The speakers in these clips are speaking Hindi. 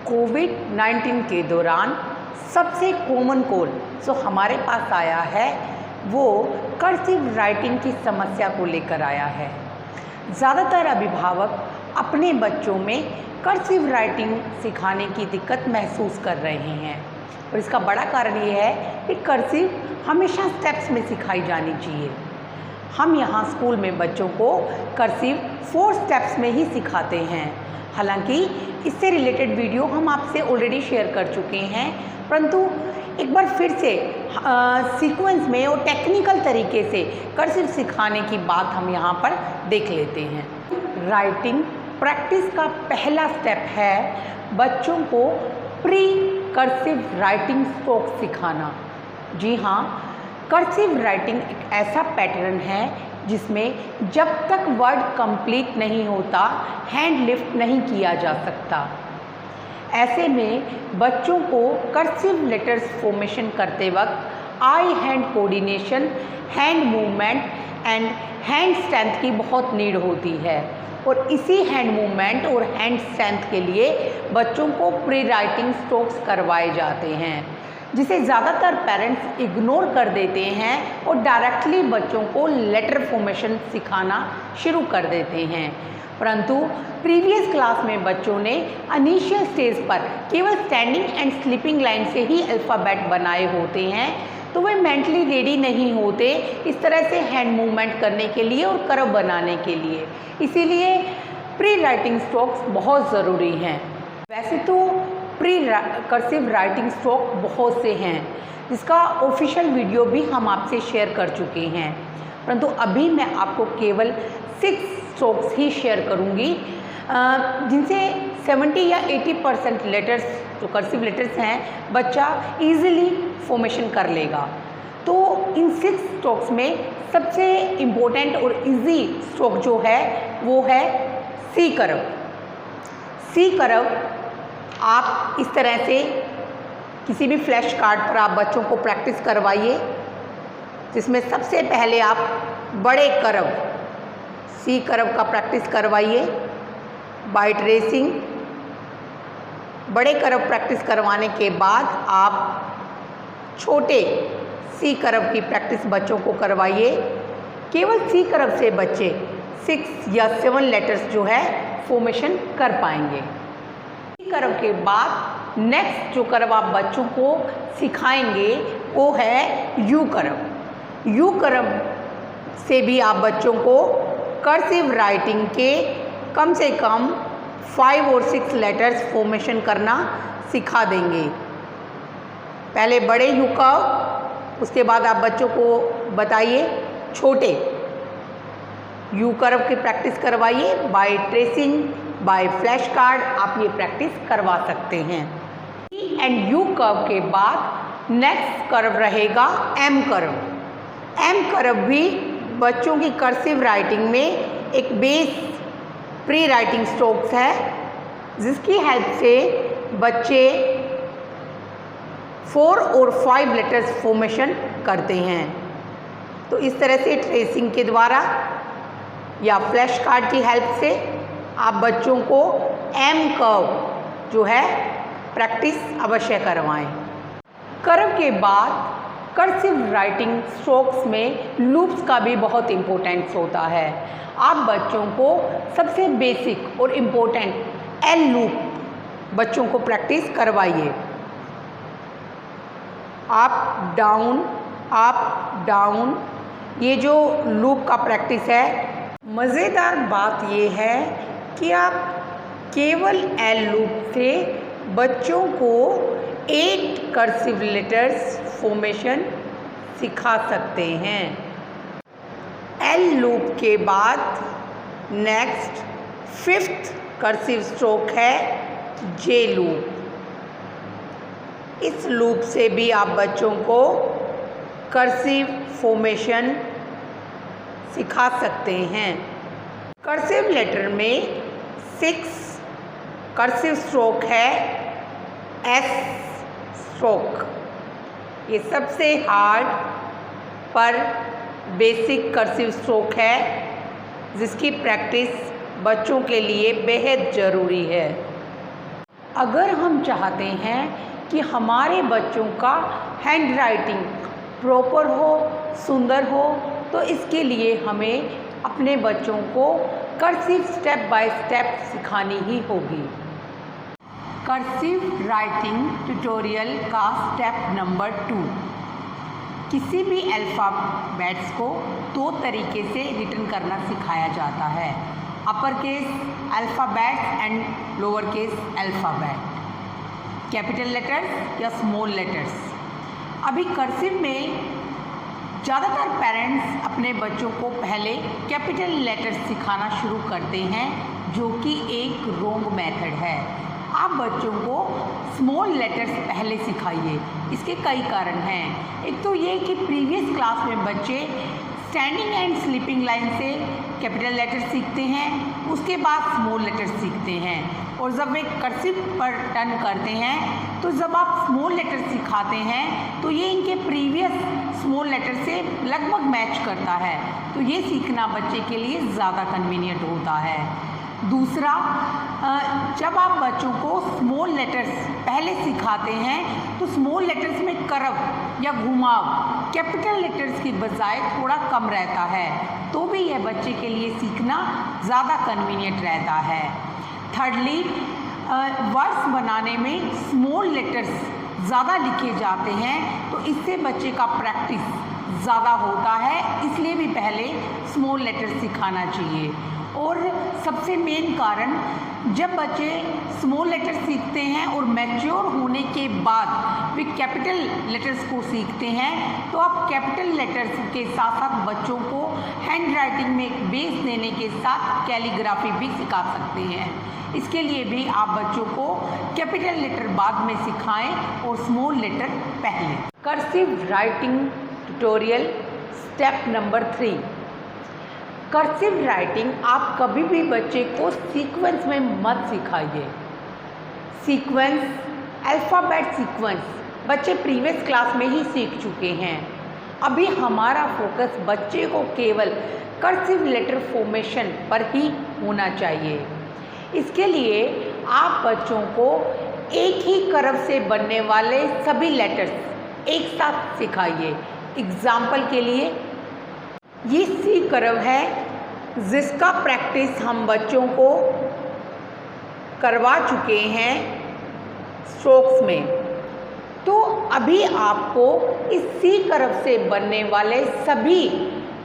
कोविड-19 के दौरान सबसे कॉमन कॉल जो हमारे पास आया है वो कर्सिव राइटिंग की समस्या को लेकर आया है। ज़्यादातर अभिभावक अपने बच्चों में कर्सिव राइटिंग सिखाने की दिक्कत महसूस कर रहे हैं और इसका बड़ा कारण ये है कि कर्सिव हमेशा स्टेप्स में सिखाई जानी चाहिए। हम यहाँ स्कूल में बच्चों को कर्सिव 4 स्टेप्स में ही सिखाते हैं। हालांकि इससे रिलेटेड वीडियो हम आपसे ऑलरेडी शेयर कर चुके हैं, परंतु एक बार फिर से सीक्वेंस में और टेक्निकल तरीके से कर्सिव सिखाने की बात हम यहाँ पर देख लेते हैं। राइटिंग प्रैक्टिस का पहला स्टेप है बच्चों को प्री कर्सिव राइटिंग स्ट्रोक सिखाना। जी हाँ, कर्सिव राइटिंग एक ऐसा पैटर्न है जिसमें जब तक वर्ड कंप्लीट नहीं होता हैंड लिफ्ट नहीं किया जा सकता। ऐसे में बच्चों को कर्सिव लेटर्स फॉर्मेशन करते वक्त eye hand coordination, hand movement and hand strength की बहुत नीड होती है और इसी हैंड मूवमेंट और हैंड स्ट्रेंथ के लिए बच्चों को प्री राइटिंग स्ट्रोक्स करवाए जाते हैं, जिसे ज़्यादातर पेरेंट्स इग्नोर कर देते हैं और डायरेक्टली बच्चों को लेटर फॉर्मेशन सिखाना शुरू कर देते हैं। परंतु प्रीवियस क्लास में बच्चों ने इनिशियल स्टेज पर केवल स्टैंडिंग एंड स्लीपिंग लाइन से ही अल्फ़ाबेट बनाए होते हैं, तो वे मेंटली रेडी नहीं होते इस तरह से हैंड मूवमेंट करने के लिए और कर्व बनाने के लिए। इसीलिए प्री राइटिंग स्ट्रोक्स बहुत ज़रूरी हैं। वैसे तो प्री कर्सिव राइटिंग स्ट्रोक बहुत से हैं जिसका ऑफिशियल वीडियो भी हम आपसे शेयर कर चुके हैं, परंतु अभी मैं आपको केवल 6 स्ट्रोक्स ही शेयर करूंगी जिनसे 70 या 80% लेटर्स जो कर्सिव लेटर्स हैं बच्चा इजीली फॉर्मेशन कर लेगा। तो इन 6 स्ट्रोक्स में सबसे इम्पोर्टेंट और इजी स्ट्रोक जो है वो है सी कर्व। सी कर्व आप इस तरह से किसी भी फ्लैश कार्ड पर आप बच्चों को प्रैक्टिस करवाइए, जिसमें सबसे पहले आप बड़े कर्व सी कर्व का प्रैक्टिस करवाइए बाय ट्रेसिंग। बड़े कर्व प्रैक्टिस करवाने के बाद आप छोटे सी कर्व की प्रैक्टिस बच्चों को करवाइए। केवल सी कर्व से बच्चे 6 या 7 लेटर्स जो है फॉर्मेशन कर पाएंगे। कर्व के बाद नेक्स्ट जो कर्व आप बच्चों को सिखाएंगे वो है यू कर्व। यू कर्व से भी आप बच्चों को कर्सिव राइटिंग के कम से कम 5 और 6 लेटर्स फॉर्मेशन करना सिखा देंगे। पहले बड़े यू कर्व, उसके बाद आप बच्चों को बताइए छोटे यू कर्व की प्रैक्टिस करवाइए by tracing, by flash card आप ये प्रैक्टिस करवा सकते हैं। ई एंड यू कर्व के बाद नेक्स्ट कर्व रहेगा एम कर्व। एम कर्व भी बच्चों की कर्सिव राइटिंग में एक बेस प्री राइटिंग स्ट्रोक्स है, जिसकी हेल्प से बच्चे 4 और 5 लेटर्स फॉर्मेशन करते हैं। तो इस तरह से ट्रेसिंग के द्वारा या फ्लैश कार्ड की हेल्प से आप बच्चों को एम कर्व जो है प्रैक्टिस अवश्य करवाएं। कर्व के बाद कर्सिव राइटिंग स्ट्रोक्स में लूप्स का भी बहुत इम्पोर्टेंस होता है। आप बच्चों को सबसे बेसिक और इम्पोर्टेंट एल लूप बच्चों को प्रैक्टिस करवाइए। अप डाउन ये जो लूप का प्रैक्टिस है, मज़ेदार बात ये है कि आप केवल एल लूप से बच्चों को 8 कर्सिव लेटर्स फॉर्मेशन सिखा सकते हैं। एल लूप के बाद नेक्स्ट 5th कर्सिव स्ट्रोक है जे लूप। इस लूप से भी आप बच्चों को कर्सिव फॉर्मेशन सिखा सकते हैं। कर्सिव लेटर में 6 कर्सिव स्ट्रोक है एस स्ट्रोक। ये सबसे हार्ड पर बेसिक कर्सिव स्ट्रोक है, जिसकी प्रैक्टिस बच्चों के लिए बेहद ज़रूरी है। अगर हम चाहते हैं कि हमारे बच्चों का हैंड राइटिंग प्रॉपर हो, सुंदर हो, तो इसके लिए हमें अपने बच्चों को कर्सिव स्टेप बाय स्टेप सिखानी ही होगी। कर्सिव राइटिंग ट्यूटोरियल का स्टेप नंबर 2, किसी भी अल्फ़ाबेट्स को 2 तरीके से रिटन करना सिखाया जाता है, upper case alphabet and lower case alphabet, capital letters या स्मॉल लेटर्स। अभी कर्सिव में ज़्यादातर पेरेंट्स अपने बच्चों को पहले कैपिटल लेटर्स सिखाना शुरू करते हैं, जो कि एक रॉन्ग मेथड है। आप बच्चों को स्मॉल लेटर्स पहले सिखाइए। इसके कई कारण हैं। एक तो ये कि प्रीवियस क्लास में बच्चे स्टैंडिंग एंड स्लीपिंग लाइन से कैपिटल लेटर्स सीखते हैं, उसके बाद स्मॉल लेटर्स सीखते हैं, और जब वे कर्सिव पर टर्न करते हैं तो जब आप स्मॉल लेटर सिखाते हैं तो ये इनके प्रीवियस स्मॉल लेटर से लगभग मैच करता है, तो ये सीखना बच्चे के लिए ज़्यादा कन्वीनियंट होता है। दूसरा, जब आप बच्चों को स्मॉल लेटर्स पहले सिखाते हैं तो स्मॉल लेटर्स में करव या घुमाव कैपिटल लेटर्स की बजाय थोड़ा कम रहता है, तो भी यह बच्चे के लिए सीखना ज़्यादा कन्वीनियंट रहता है। थर्डली, वर्ड्स बनाने में स्मॉल लेटर्स ज़्यादा लिखे जाते हैं, तो इससे बच्चे का प्रैक्टिस ज़्यादा होता है, इसलिए भी पहले स्मॉल लेटर्स सिखाना चाहिए। और सबसे मेन कारण, जब बच्चे स्मॉल लेटर्स सीखते हैं और मैच्योर होने के बाद वे कैपिटल लेटर्स को सीखते हैं, तो आप कैपिटल लेटर्स के साथ साथ बच्चों को हैंड राइटिंग में एक बेस देने के साथ कैलीग्राफी भी सिखा सकते हैं। इसके लिए भी आप बच्चों को कैपिटल लेटर बाद में सिखाएं और स्मॉल लेटर पहले। Cursive writing tutorial step number 3, cursive writing आप कभी भी बच्चे को सीक्वेंस में मत सिखाइए। सीक्वेंस, अल्फ़ाबेट सीक्वेंस बच्चे प्रीवियस क्लास में ही सीख चुके हैं। अभी हमारा फोकस बच्चे को केवल कर्सिव लेटर फॉर्मेशन पर ही होना चाहिए। इसके लिए आप बच्चों को एक ही करव से बनने वाले सभी लेटर्स एक साथ सिखाइए। एग्जाम्पल के लिए, ये सी करव है जिसका प्रैक्टिस हम बच्चों को करवा चुके हैं स्ट्रोक्स में। तो अभी आपको इस सी करव से बनने वाले सभी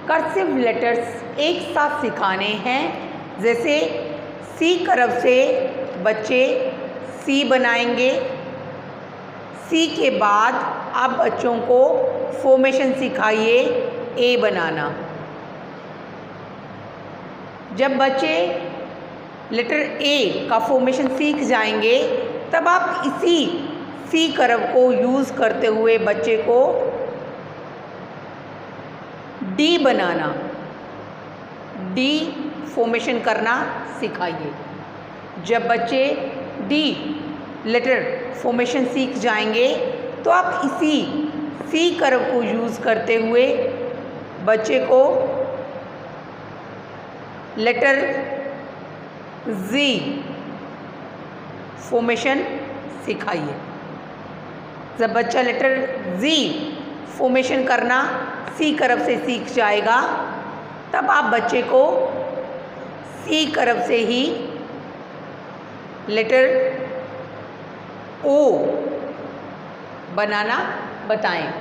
कर्सिव लेटर्स एक साथ सिखाने हैं। जैसे सी करव से बच्चे सी बनाएंगे, सी के बाद आप बच्चों को फॉर्मेशन सिखाइए ए बनाना। जब बच्चे लेटर ए का फॉर्मेशन सीख जाएंगे, तब आप इसी सी करव को यूज़ करते हुए बच्चे को डी बनाना, डी फॉर्मेशन करना सिखाइए। जब बच्चे डी लेटर फॉर्मेशन सीख जाएंगे, तो आप इसी सी करव को यूज़ करते हुए बच्चे को लेटर जी फॉर्मेशन सिखाइए। जब बच्चा लेटर जी फॉर्मेशन करना सी करव से सीख जाएगा, तब आप बच्चे को सी करव से ही लेटर ओ बनाना बताएं।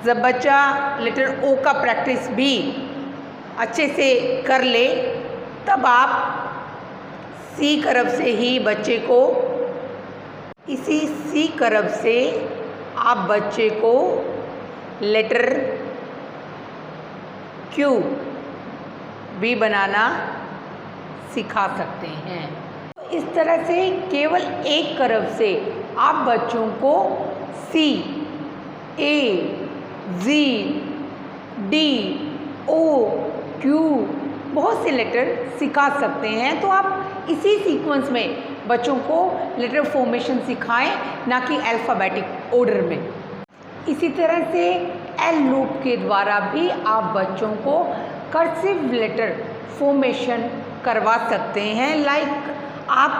जब बच्चा लेटर ओ का प्रैक्टिस भी अच्छे से कर ले, तब आप सी करव से ही बच्चे को, इसी सी करव से आप बच्चे को लेटर क्यू भी बनाना सिखा सकते हैं। इस तरह से केवल एक करव से आप बच्चों को सी, ए, जी, डी, ओ, क्यू बहुत से लेटर सिखा सकते हैं। तो आप इसी सीक्वेंस में बच्चों को लेटर फॉर्मेशन सिखाएं, ना कि अल्फ़ाबेटिक ऑर्डर में। इसी तरह से एल लूप के द्वारा भी आप बच्चों को कर्सिव लेटर फॉर्मेशन करवा सकते हैं। लाइक आप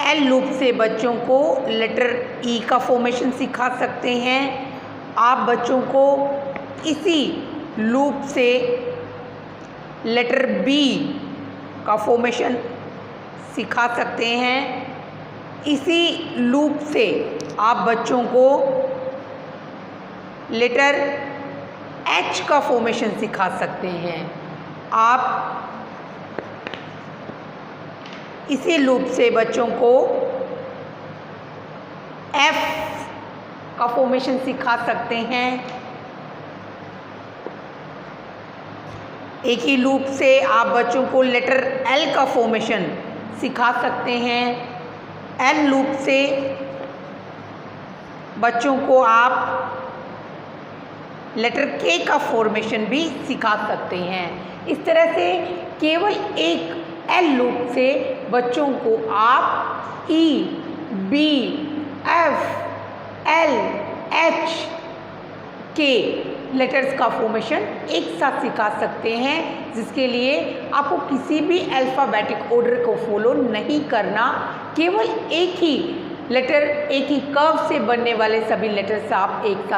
एल लूप से बच्चों को लेटर ई का फॉर्मेशन सिखा सकते हैं। आप बच्चों को इसी लूप से लेटर बी का फॉर्मेशन सिखा सकते हैं। इसी लूप से आप बच्चों को लेटर एच का फॉर्मेशन सिखा सकते हैं। आप इसी लूप से बच्चों को एफ का फॉर्मेशन सिखा सकते हैं। एक ही लूप से आप बच्चों को लेटर एल का फॉर्मेशन सिखा सकते हैं। एल लूप से बच्चों को आप लेटर के का फॉर्मेशन भी सिखा सकते हैं। इस तरह से केवल एक एल लूप से बच्चों को आप ई, बी, एफ, एल, एच के लेटर्स का फॉर्मेशन एक साथ सिखा सकते हैं, जिसके लिए आपको किसी भी अल्फ़ाबेटिक ऑर्डर को फॉलो नहीं करना। केवल एक ही लेटर, एक ही कर्व से बनने वाले सभी लेटर्स आप एक साथ